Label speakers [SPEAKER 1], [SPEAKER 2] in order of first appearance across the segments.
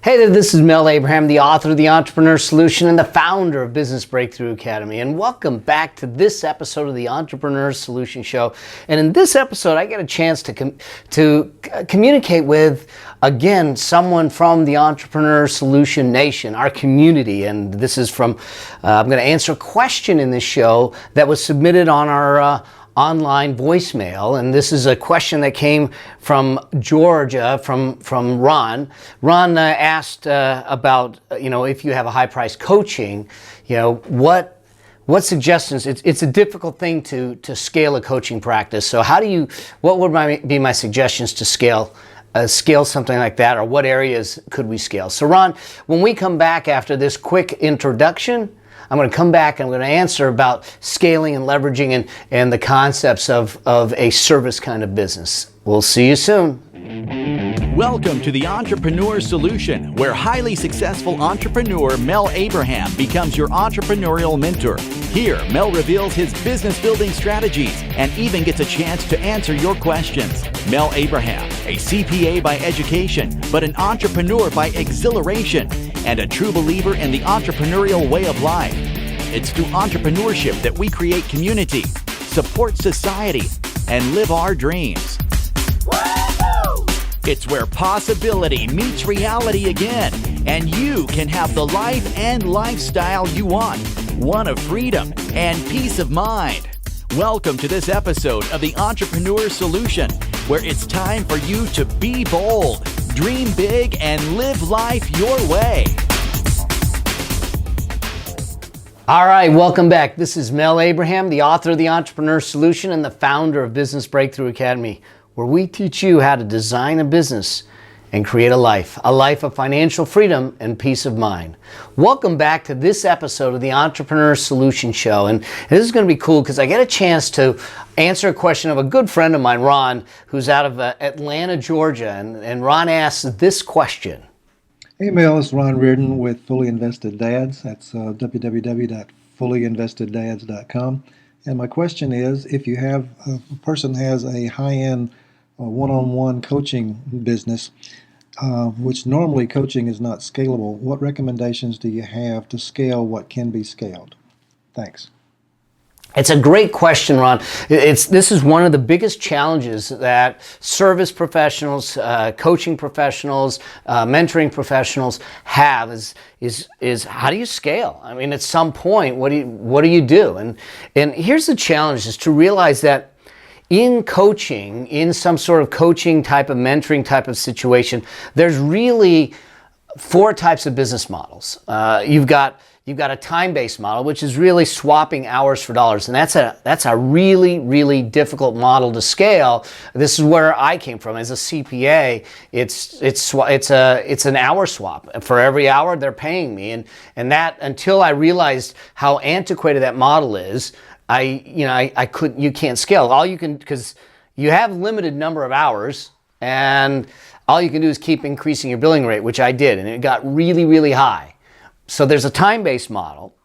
[SPEAKER 1] Hey there, this is Mel Abraham, the author of The Entrepreneur Solution and the founder of Business Breakthrough Academy. And welcome back to this episode of the Entrepreneur Solution Show. And in this episode, I get a chance to communicate with, again, someone from the Entrepreneur Solution Nation, our community. And this is from, I'm going to answer a question in this show that was submitted on our online voicemail, and this is a question that came from Georgia, from Ron. Ron asked about, if you have a high-priced coaching, what suggestions? It's a difficult thing to scale a coaching practice. So what would be my suggestions to scale something like that, or what areas could we scale? So Ron, when we come back after this quick introduction, I'm going to come back and I'm going to answer about scaling and leveraging and the concepts of a service kind of business. We'll see you soon.
[SPEAKER 2] Welcome to the Entrepreneur Solution, where highly successful entrepreneur Mel Abraham becomes your entrepreneurial mentor. Here, Mel reveals his business building strategies and even gets a chance to answer your questions. Mel Abraham, a CPA by education, but an entrepreneur by exhilaration, and a true believer in the entrepreneurial way of life. It's through entrepreneurship that we create community, support society, and live our dreams. It's where possibility meets reality again, and you can have the life and lifestyle you want, one of freedom and peace of mind. Welcome to this episode of the Entrepreneur Solution, where it's time for you to be bold, dream big, and live life your way.
[SPEAKER 1] All right, welcome back. This is Mel Abraham, the author of The Entrepreneur Solution and the founder of Business Breakthrough Academy, where we teach you how to design a business and create a life of financial freedom and peace of mind. Welcome back to this episode of the Entrepreneur Solution Show. And this is going to be cool because I get a chance to answer a question of a good friend of mine, Ron, who's out of Atlanta, Georgia. And Ron asks this question.
[SPEAKER 3] Hey Mel, it's Ron Reardon with Fully Invested Dads. That's www.fullyyinvesteddads.com. And my question is, if you have a person has a high-end one-on-one coaching business, which normally coaching is not scalable, what recommendations do you have to scale what can be scaled? Thanks.
[SPEAKER 1] It's a great question, Ron. This is one of the biggest challenges that service professionals, coaching professionals, mentoring professionals have is how do you scale? I mean, at some point, what do you do? And here's the challenge: is to realize that in coaching, in some sort of coaching type of mentoring type of situation, there's really four types of business models. You've got a time-based model, which is really swapping hours for dollars, and that's a really, really difficult model to scale. This is where I came from as a CPA. It's an hour swap. For every hour, they're paying me, and that, until I realized how antiquated that model is, you can't scale. All you can, because you have limited number of hours, and all you can do is keep increasing your billing rate, which I did, and it got really, really high. So there's a time-based model.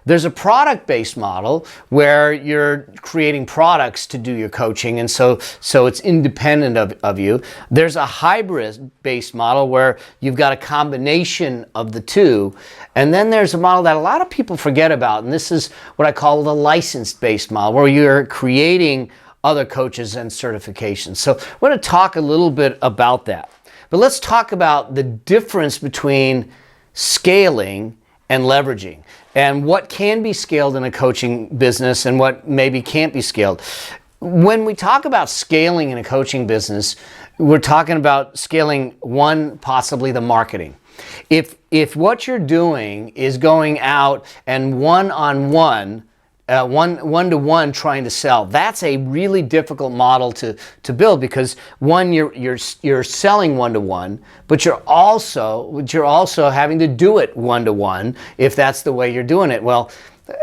[SPEAKER 1] There's a product-based model where you're creating products to do your coaching, and so it's independent of you. There's a hybrid-based model where you've got a combination of the two. And then there's a model that a lot of people forget about, and this is what I call the license-based model, where you're creating other coaches and certifications. So we're going to talk a little bit about that. But let's talk about the difference between scaling and leveraging, and what can be scaled in a coaching business and what maybe can't be scaled. When we talk about scaling in a coaching business, we're talking about scaling possibly the marketing. If what you're doing is going out and one-on-one, one-to-one trying to sell, that's a really difficult model to build, because one, you're selling one-to-one, but you're also having to do it one-to-one if that's the way you're doing it. Well,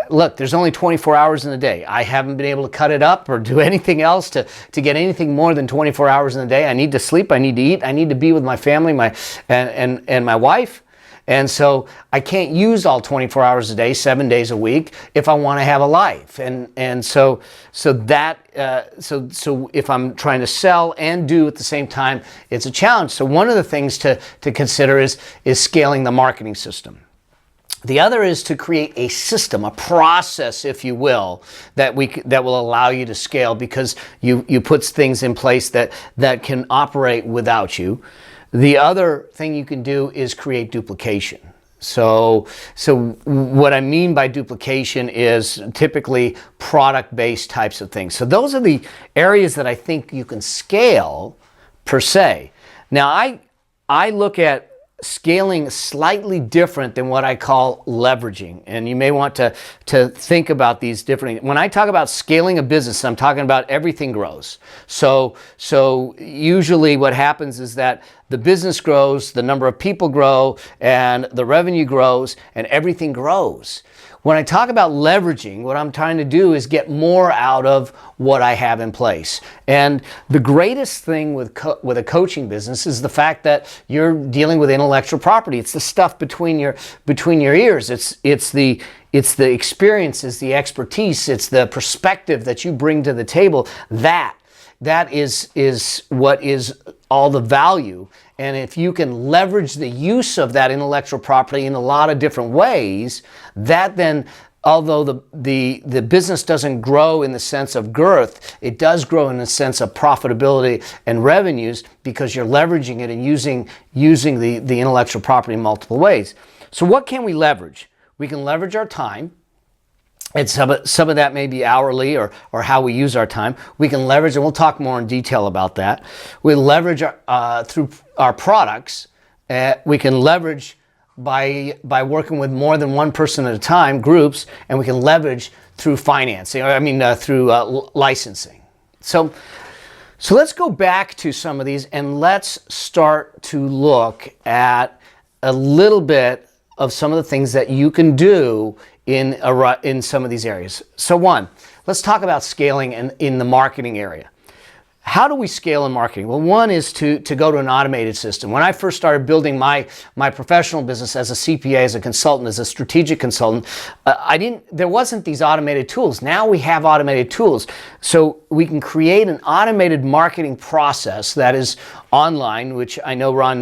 [SPEAKER 1] look, there's only 24 hours in the day. I haven't been able to cut it up or do anything else to get anything more than 24 hours in the day. I need to sleep, I need to eat, I need to be with my family, and my wife. And so I can't use all 24 hours a day, 7 days a week if I want to have a life. And so if I'm trying to sell and do at the same time, it's a challenge. So one of the things to consider is scaling the marketing system. The other is to create a system, a process, if you will, that will allow you to scale, because you put things in place that can operate without you. The other thing you can do is create duplication. So what I mean by duplication is typically product-based types of things. So those are the areas that I think you can scale per se. Now I look at scaling slightly different than what I call leveraging. And you may want to think about these differently. When I talk about scaling a business, I'm talking about everything grows. So usually what happens is that the business grows, the number of people grow, and the revenue grows, and everything grows. When I talk about leveraging, what I'm trying to do is get more out of what I have in place. And the greatest thing with a coaching business is the fact that you're dealing with intellectual property. It's the stuff between your ears. It's the experiences, the expertise, it's the perspective that you bring to the table. That is what is all the value. And if you can leverage the use of that intellectual property in a lot of different ways, that then, although the business doesn't grow in the sense of girth, it does grow in the sense of profitability and revenues, because you're leveraging it and using the intellectual property in multiple ways. So what can we leverage? We can leverage our time. And some of that may be hourly or how we use our time. We can leverage, and we'll talk more in detail about that. We leverage through our products. We can leverage by working with more than one person at a time, groups, and we can leverage through financing, through licensing. So let's go back to some of these, and let's start to look at a little bit of some of the things that you can do in some of these areas. So one, let's talk about scaling in the marketing area. How do we scale in marketing? Well, one is to go to an automated system. When I first started building my professional business as a CPA, as a consultant, as a strategic consultant, there wasn't these automated tools. Now we have automated tools. So we can create an automated marketing process that is online, which I know, Ron,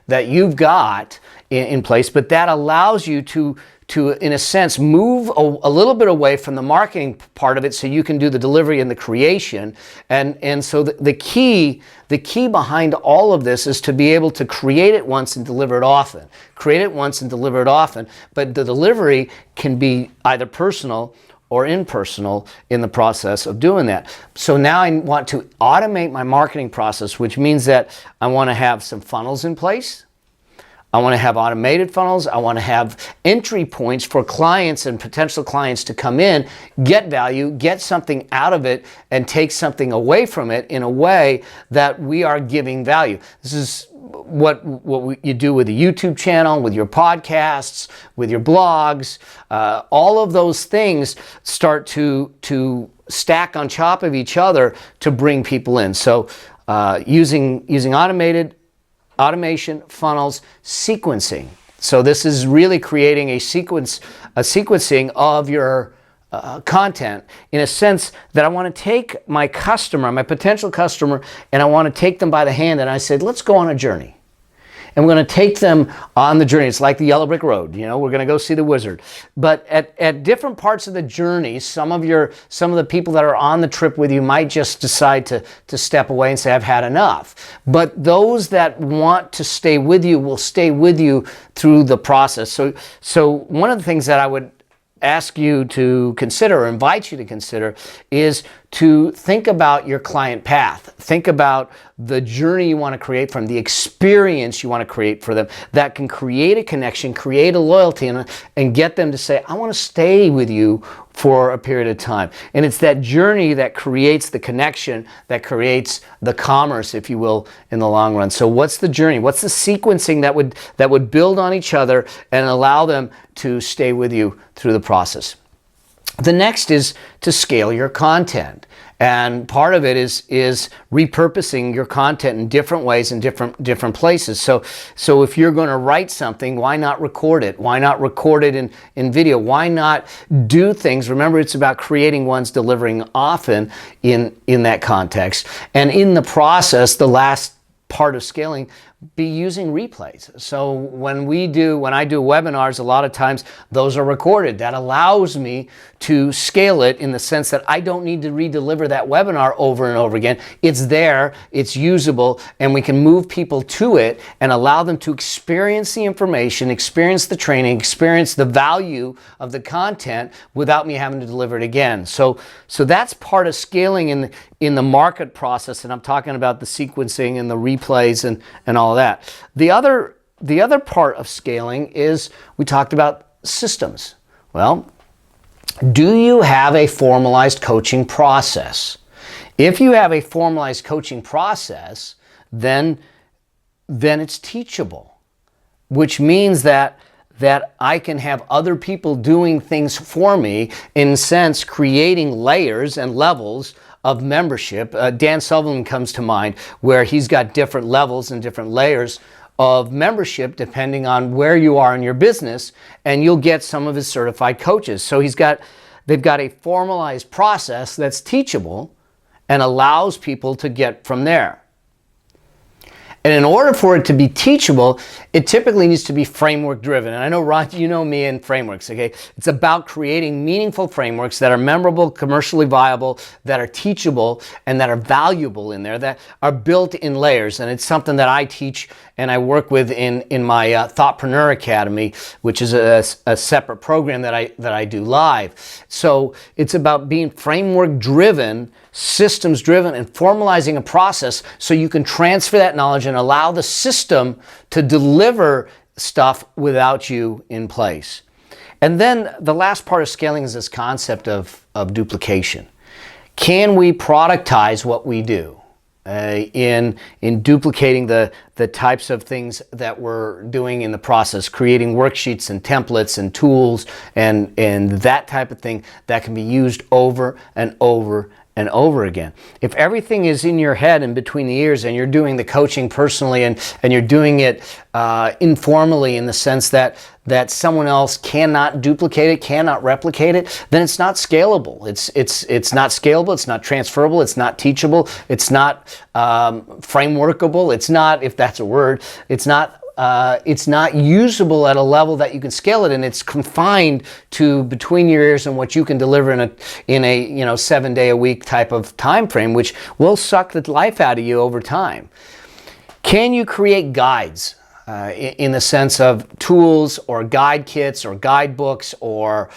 [SPEAKER 1] that you've got in place, but that allows you to in a sense, move a little bit away from the marketing part of it, so you can do the delivery and the creation. And so the key behind all of this is to be able to create it once and deliver it often. Create it once and deliver it often. But the delivery can be either personal or impersonal in the process of doing that. So now I want to automate my marketing process, which means that I want to have some funnels in place. I want to have automated funnels. I want to have entry points for clients and potential clients to come in, get value, get something out of it, and take something away from it in a way that we are giving value. This is what you do with a YouTube channel, with your podcasts, with your blogs. All of those things start to stack on top of each other to bring people in. So using automation, funnels, sequencing. So this is really creating a sequencing of your content, in a sense that I want to take my potential customer, and I want to take them by the hand, and I said, let's go on a journey. And we're going to take them on the journey. It's like the yellow brick road. We're going to go see the wizard. But at different parts of the journey, some of the people that are on the trip with you might just decide to step away and say, I've had enough. But those that want to stay with you will stay with you through the process. So one of the things that I would ask you to consider, or invite you to consider, is to think about your client path. Think about the journey you want to create for them, the experience you want to create for them that can create a connection, create a loyalty, and get them to say, I want to stay with you for a period of time. And it's that journey that creates the connection, that creates the commerce, if you will, in the long run. So what's the journey? What's the sequencing that would build on each other and allow them to stay with you through the process? The next is to scale your content. And part of it is repurposing your content in different ways in different places. So if you're going to write something, why not record it? Why not record it in video? Why not do things? Remember, it's about creating once, delivering often in that context. And in the process, the last part of scaling, be using replays. So when I do webinars, a lot of times those are recorded. That allows me to scale it in the sense that I don't need to re-deliver that webinar over and over again. It's there, it's usable, and we can move people to it and allow them to experience the information, experience the training, experience the value of the content without me having to deliver it again. So that's part of scaling in the market process, and I'm talking about the sequencing and the replays and all of that. The other part of scaling is, we talked about systems. Well, do you have a formalized coaching process? If you have a formalized coaching process, then it's teachable, which means that I can have other people doing things for me, in a sense, creating layers and levels of membership. Dan Sullivan comes to mind, where he's got different levels and different layers of membership depending on where you are in your business, and you'll get some of his certified coaches. So they've got a formalized process that's teachable and allows people to get from there. And in order for it to be teachable, it typically needs to be framework driven. And I know, Ron, you know me in frameworks, okay? It's about creating meaningful frameworks that are memorable, commercially viable, that are teachable, and that are valuable in there, that are built in layers. And it's something that I teach and I work with in my Thoughtpreneur Academy, which is a separate program that I do live. So it's about being framework driven, systems driven, and formalizing a process so you can transfer that knowledge and allow the system to deliver stuff without you in place. And then the last part of scaling is this concept of duplication. Can we productize what we do in duplicating the types of things that we're doing in the process, creating worksheets and templates and tools and that type of thing that can be used over and over and over again. If everything is in your head and between the ears, and you're doing the coaching personally and you're doing it informally, in the sense that someone else cannot duplicate it, cannot replicate it, then it's not scalable. It's not scalable, it's not transferable, it's not teachable, it's not frameworkable, it's not, if that's a word, it's not usable at a level that you can scale it, and it's confined to between your ears and what you can deliver in a 7-day-a-week type of time frame, which will suck the life out of you over time. Can you create guides in the sense of tools or guide kits or guidebooks or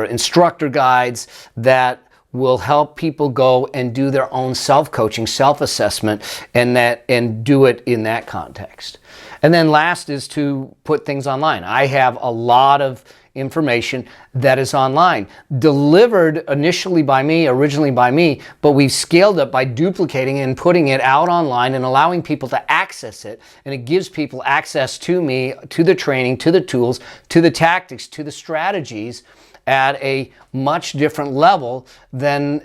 [SPEAKER 1] instructor guides that will help people go and do their own self-coaching, self-assessment, and do it in that context? And then last is to put things online. I have a lot of information that is online, delivered originally by me, but we've scaled up by duplicating and putting it out online and allowing people to access it. And it gives people access to me, to the training, to the tools, to the tactics, to the strategies at a much different level than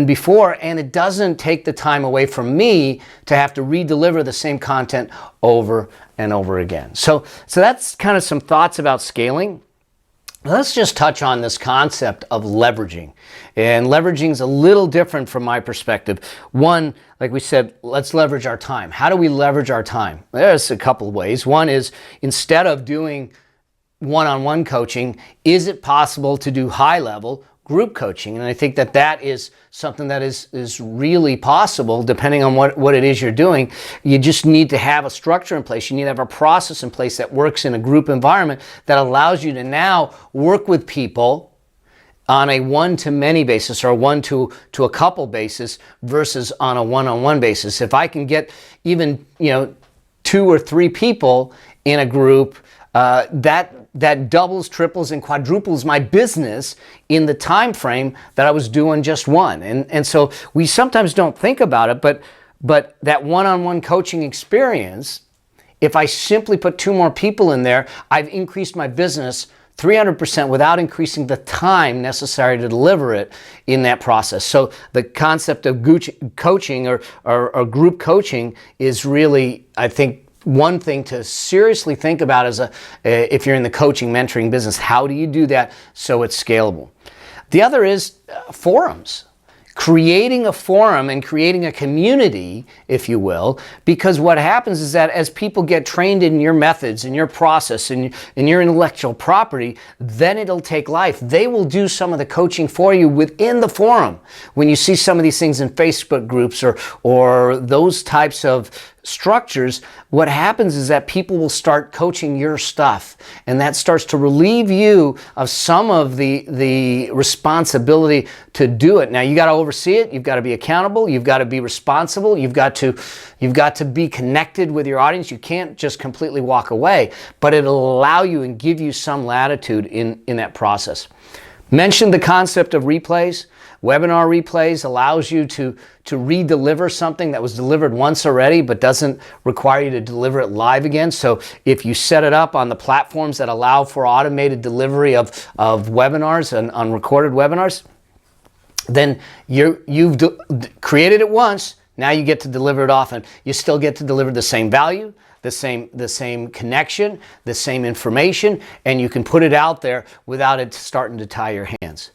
[SPEAKER 1] before, and it doesn't take the time away from me to have to re-deliver the same content over and over again. So that's kind of some thoughts about scaling. Let's just touch on this concept of leveraging. And leveraging is a little different from my perspective. One, like we said, let's leverage our time. How do we leverage our time? There's a couple of ways. One is, instead of doing one-on-one coaching, is it possible to do high-level group coaching? And I think that is something that is really possible, depending on what it is you're doing. You just need to have a structure in place. You need to have a process in place that works in a group environment that allows you to now work with people on a one-to-many basis or a one-to-a couple basis versus on a one-on-one basis. If I can get even 2 or 3 people in a group, that doubles, triples, and quadruples my business in the time frame that I was doing just one. And so we sometimes don't think about it, but that one-on-one coaching experience, if I simply put 2 more people in there, I've increased my business 300% without increasing the time necessary to deliver it in that process. So the concept of coaching or group coaching is really, I think, one thing to seriously think about as if you're in the coaching, mentoring business. How do you do that so it's scalable? The other is forums. Creating a forum and creating a community, if you will, because what happens is that as people get trained in your methods, in your process, in your intellectual property, then it'll take life. They will do some of the coaching for you within the forum. When you see some of these things in Facebook groups or those types of structures, what happens is that people will start coaching your stuff, and that starts to relieve you of some of the responsibility to do it. Now you got to oversee it, you've got to be accountable, you've got to be responsible, you've got to be connected with your audience. You can't just completely walk away, but it'll allow you and give you some latitude in that process. Mentioned the concept of replays. Webinar replays allows you to re-deliver something that was delivered once already but doesn't require you to deliver it live again. So if you set it up on the platforms that allow for automated delivery of webinars and unrecorded webinars, then you've created it once, now you get to deliver it often. You still get to deliver the same value, the same connection, the same information, and you can put it out there without it starting to tie your hands.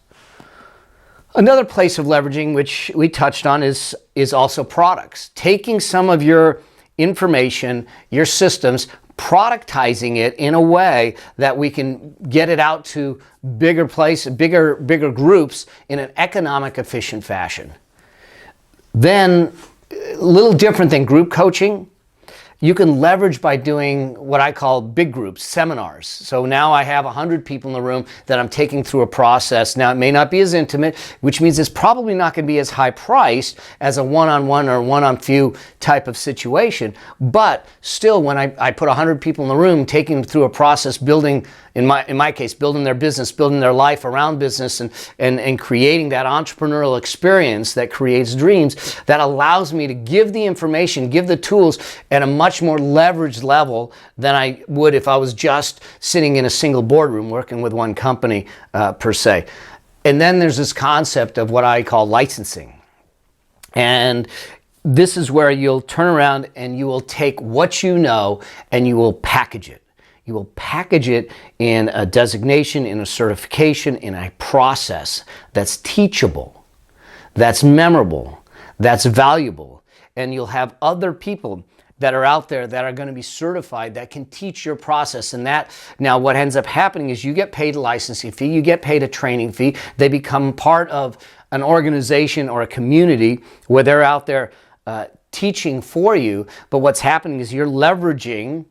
[SPEAKER 1] Another place of leveraging, which we touched on, is also products. Taking some of your information, your systems, productizing it in a way that we can get it out to bigger groups in an economic, efficient fashion. Then, a little different than group coaching, you can leverage by doing what I call big groups, seminars. So now I have 100 people in the room that I'm taking through a process. Now it may not be as intimate, which means it's probably not going to be as high priced as a one-on-one or one-on-few type of situation. But still, when I put 100 people in the room, taking them through a process, building, in my case, building their business, building their life around business, and creating that entrepreneurial experience that creates dreams, that allows me to give the information, give the tools at a much more leveraged level than I would if I was just sitting in a single boardroom working with one company per se. And then there's this concept of what I call licensing. And this is where you'll turn around and you will take what you know and you will package it. You will package it in a designation, in a certification, in a process that's teachable, that's memorable, that's valuable. And you'll have other people that are out there that are going to be certified that can teach your process. And that, now what ends up happening is you get paid a licensing fee, you get paid a training fee, they become part of an organization or a community where they're out there teaching for you. But what's happening is you're leveraging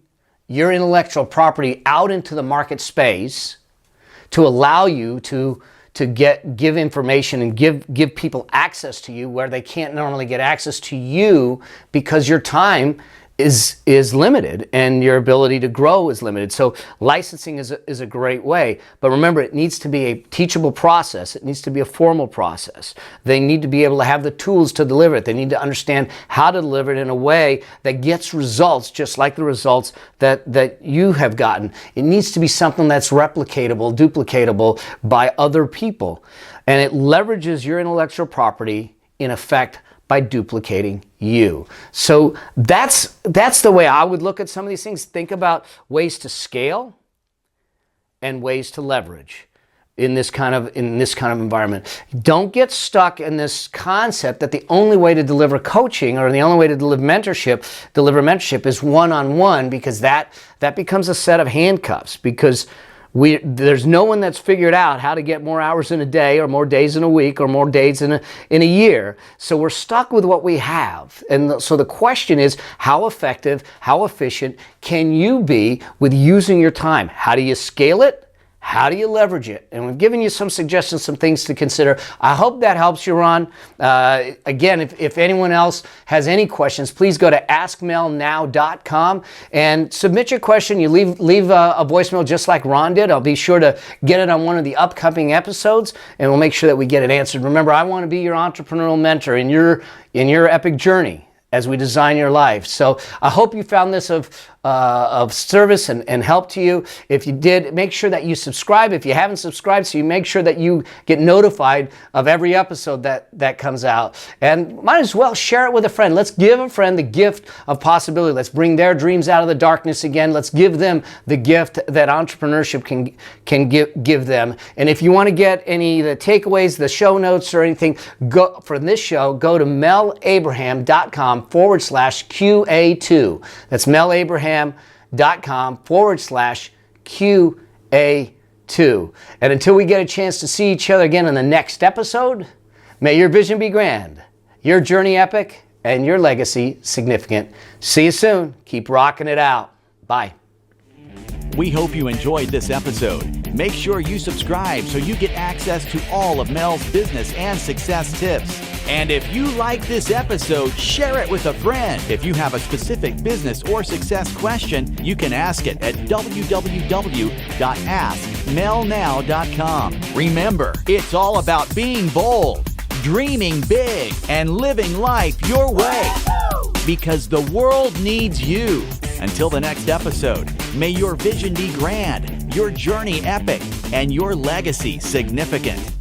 [SPEAKER 1] your intellectual property out into the market space to allow you to give information and give people access to you where they can't normally get access to you because your time is limited and your ability to grow is limited. So licensing is a great way. But remember, it needs to be a teachable process. It needs to be a formal process. They need to be able to have the tools to deliver it. They need to understand how to deliver it in a way that gets results just like the results that you have gotten. It needs to be something that's replicatable, duplicatable by other people. And it leverages your intellectual property, in effect, by duplicating you. So that's the way I would look at some of these things. Think about ways to scale and ways to leverage in this kind of environment. Don't get stuck in this concept that the only way to deliver coaching or the only way to deliver mentorship is one-on-one, because that becomes a set of handcuffs, because there's no one that's figured out how to get more hours in a day or more days in a week or more days in a year. So we're stuck with what we have. And so the question is, how effective, how efficient can you be with using your time? How do you scale it? How do you leverage it? And we've given you some suggestions, some things to consider. I hope that helps you, Ron. Again, if anyone else has any questions, please go to askmelnow.com and submit your question. You leave a voicemail just like Ron did. I'll be sure to get it on one of the upcoming episodes, and we'll make sure that we get it answered. Remember, I want to be your entrepreneurial mentor in your epic journey as we design your life. So I hope you found this of of service and help to you. If you did, make sure that you subscribe if you haven't subscribed, so you make sure that you get notified of every episode that comes out. And might as well share it with a friend. Let's give a friend the gift of possibility. Let's bring their dreams out of the darkness again. Let's give them the gift that entrepreneurship can give them. And if you want to get any of the takeaways, the show notes or anything for this show, go to melabraham.com/QA2. That's melabraham.com/QA2. And until we get a chance to see each other again in the next episode, may your vision be grand, your journey epic, and your legacy significant. See you soon. Keep rocking it out. Bye.
[SPEAKER 2] We hope you enjoyed this episode. Make sure you subscribe so you get access to all of Mel's business and success tips. And if you like this episode, share it with a friend. If you have a specific business or success question, you can ask it at www.askmelnow.com. Remember, it's all about being bold, dreaming big, and living life your way. Because the world needs you. Until the next episode, may your vision be grand, your journey epic, and your legacy significant.